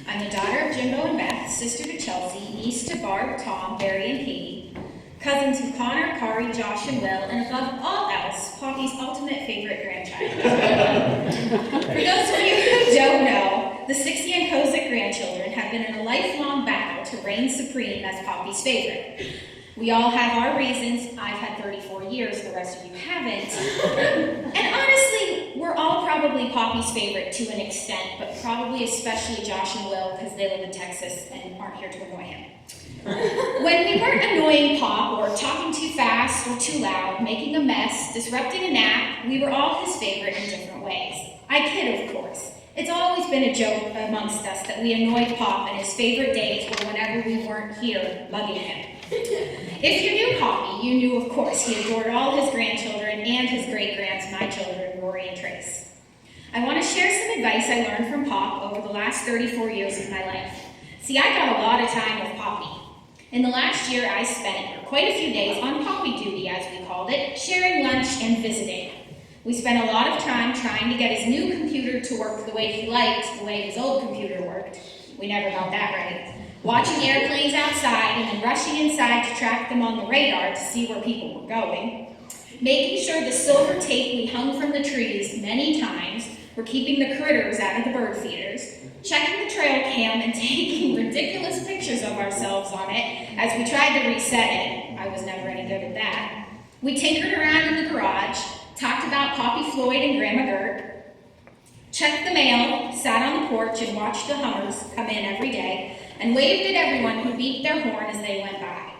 I'm the daughter of Jimbo and Beth, sister to Chelsea, niece to Barb, Tom, Barry, and Katie, cousin to Connor, Kari, Josh, and Will, and above all else, Poppy's ultimate favorite grandchild. For those of you who don't know, the 6 Yancosek grandchildren have been in a lifelong battle to reign supreme as Poppy's favorite. We all have our reasons. I've had 34 years, the rest of you haven't. And honestly, we're all probably Poppy's favorite to an extent, but probably especially Josh and Will because they live in Texas and aren't here to annoy him. When we weren't annoying Pop or talking too fast or too loud, making a mess, disrupting a nap, we were all his favorite in different ways. I kid, of course. It's always been a joke amongst us that we annoyed Pop and his favorite days were whenever we weren't here mugging him. If you knew Poppy, you knew, of course, he adored all his grandchildren and his great-grands, my children, Rory and Trace. I want to share some advice I learned from Pop over the last 34 years of my life. See, I got a lot of time with Poppy. In the last year, I spent quite a few days on Poppy duty, as we called it, sharing lunch and visiting. We spent a lot of time trying to get his new computer to work the way he liked, the way his old computer worked. We never got that right. Watching airplanes outside and then rushing inside to track them on the radar to see where people were going. Making sure the silver tape we hung from the trees many times were keeping the critters out of the bird feeders. Checking the trail cam and taking ridiculous pictures of ourselves on it as we tried to reset it. I was never any good at that. We tinkered around in the garage, talked about Poppy Floyd and Grandma Gert, checked the mail, sat on the porch and watched the Hummers come in every day, and waved at everyone who beat their horn as they went by.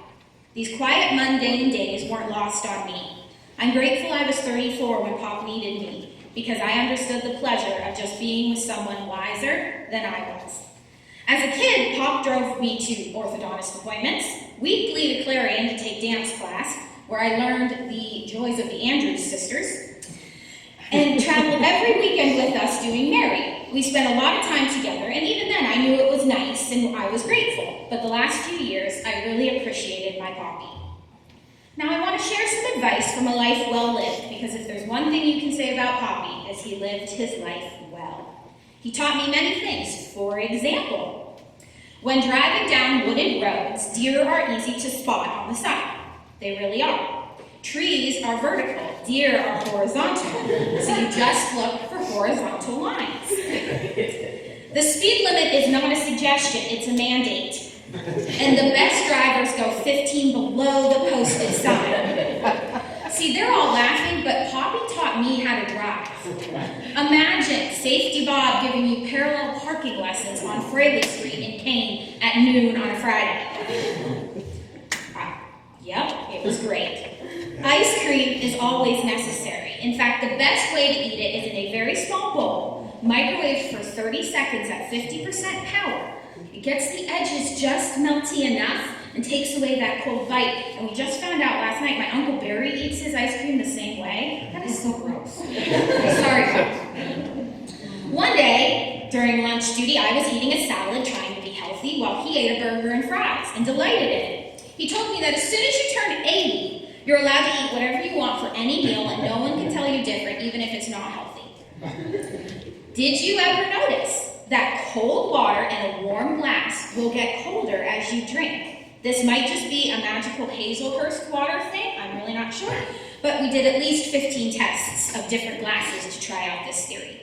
These quiet, mundane days weren't lost on me. I'm grateful I was 34 when Pop needed me, because I understood the pleasure of just being with someone wiser than I was. As a kid, Pop drove me to orthodontist appointments, weekly to Clarion to take dance class, where I learned the joys of the Andrews sisters, and traveled every weekend with us doing Mary. We spent a lot of time together, and even then I knew it was nice and I was grateful, but the last few years I really appreciated my Poppy. Now I want to share some advice from a life well lived, because if there's one thing you can say about Poppy, is he lived his life well. He taught me many things. For example, when driving down wooded roads, deer are easy to spot on the side. They really are. Trees are vertical, deer are horizontal, so you just look for horizontal lines. The speed limit is not a suggestion, it's a mandate. And the best drivers go 15 below the posted sign. See, they're all laughing, but Poppy taught me how to drive. Imagine Safety Bob giving you parallel parking lessons on Fraley Street in Kane at noon on a Friday. Yep, it was great. Ice cream is always necessary. In fact, the best way to eat it is in a very small bowl, microwaved for 30 seconds at 50% power. It gets the edges just melty enough and takes away that cold bite. And we just found out last night my Uncle Barry eats his ice cream the same way. That is so gross. Sorry, folks. One day, during lunch duty, I was eating a salad trying to be healthy while he ate a burger and fries and delighted in it. He told me that as soon as you turn 80, you're allowed to eat whatever you want for any meal and no one can tell you different, even if it's not healthy. Did you ever notice that cold water in a warm glass will get colder as you drink? This might just be a magical Hazelhurst water thing, I'm really not sure, but we did at least 15 tests of different glasses to try out this theory.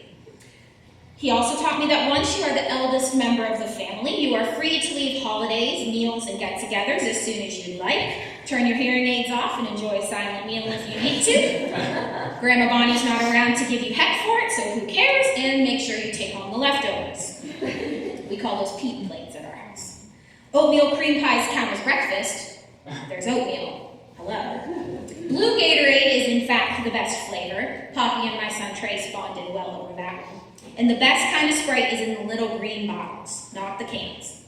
He also taught me that once you are the eldest member of the family, you are free to leave holidays, meals, and get-togethers as soon as you like. Turn your hearing aids off and enjoy a silent meal if you need to. Grandma Bonnie's not around to give you heck for it, so who cares? And make sure you take home the leftovers. We call those peat plates at our house. Oatmeal cream pies count as breakfast. There's oatmeal. Hello. Blue Gatorade is in fact the best flavor. Poppy and my son Trace bonded well over that one. And the best kind of Sprite is in the little green bottles, not the cans.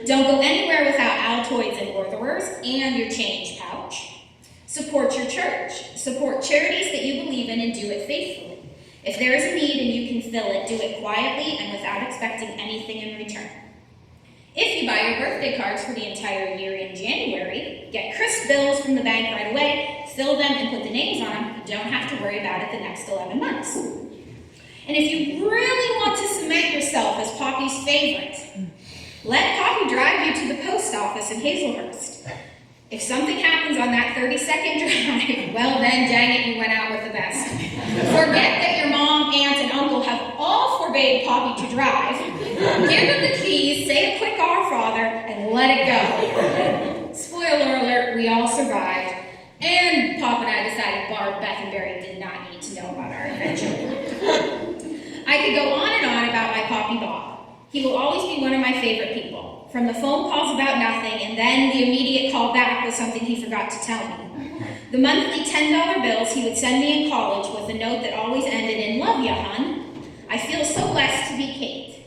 Don't go anywhere without Altoids and Ortherers and your change pouch. Support your church. Support charities that you believe in and do it faithfully. If there is a need and you can fill it, do it quietly and without expecting anything in return. If you buy your birthday cards for the entire year in January, get crisp bills from the bank right away, fill them and put the names on them, you don't have to worry about it the next 11 months. And if you really want to cement yourself as Poppy's favorite, let Poppy drive you to the post office in Hazelhurst. If something happens on that 30-second drive, well then, dang it, you went out with the best. Forget that your mom, aunt, and uncle have all forbade Poppy to drive. Give them the keys, say a quick Our Father, and let it go. Spoiler alert, we all survived. And Pop and I decided Barb, Beth, and Barry did not need to know about our adventure. I could go on and on about my Poppy Bob. He will always be one of my favorite people. From the phone calls about nothing, and then the immediate call back was something he forgot to tell me. The monthly $10 bills he would send me in college with a note that always ended in, "Love ya, hun." I feel so blessed to be Kate,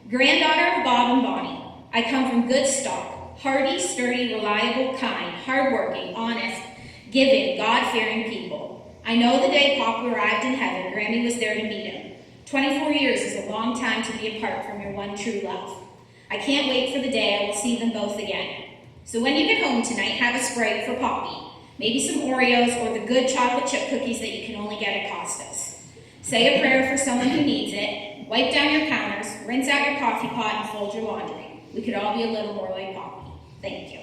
granddaughter of Bob and Bonnie. I come from good stock, hardy, sturdy, reliable, kind, hardworking, honest, giving, God-fearing people. I know the day Pop arrived in heaven, Grammy was there to meet him. 24 years is a long time to be apart from your one true love. I can't wait for the day I will see them both again. So when you get home tonight, have a Sprite for Poppy. Maybe some Oreos or the good chocolate chip cookies that you can only get at Costas. Say a prayer for someone who needs it. Wipe down your counters, rinse out your coffee pot, and fold your laundry. We could all be a little more like Poppy. Thank you.